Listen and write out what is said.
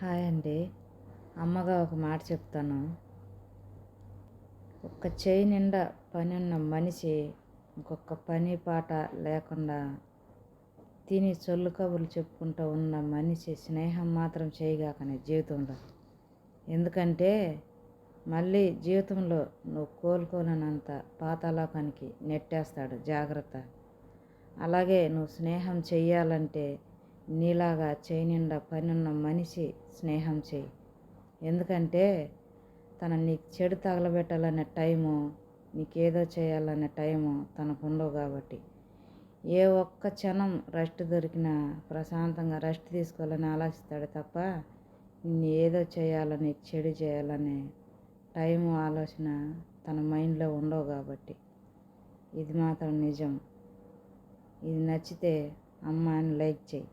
Hi అండి. అమ్మగా ఒక మాట చెప్తాను. ఒక్క చేయి నిండా పని ఉన్న మనిషి ఇంకొక పని పాట లేకుండా తిని సొల్లు కబుర్లు చెప్పుకుంటూ ఉన్న మనిషి స్నేహం మాత్రం చేయగాకనే జీవితంలో. ఎందుకంటే మళ్ళీ జీవితంలో నువ్వు కోలుకోలేనంత పాతాళానికి నెట్టేస్తాడు, జాగ్రత్త. అలాగే నువ్వు స్నేహం చెయ్యాలంటే నీలాగా చేయి నిండా పని ఉన్న మనిషి స్నేహం చెయ్యి. ఎందుకంటే నీకు చెడు తగలబెట్టాలనే టైము, నీకేదో చేయాలనే టైము తనకు ఉండవు కాబట్టి ఏ ఒక్క క్షణం రెస్ట్ దొరికినా ప్రశాంతంగా రెస్ట్ తీసుకోవాలని ఆలోచిస్తాడు తప్ప ఏదో చేయాలని, చెడు చేయాలనే టైము ఆలోచన తన మైండ్లో ఉండవు కాబట్టి ఇది మాత్రం నిజం. ఇది నచ్చితే అమ్మ అని లైక్ చేయి.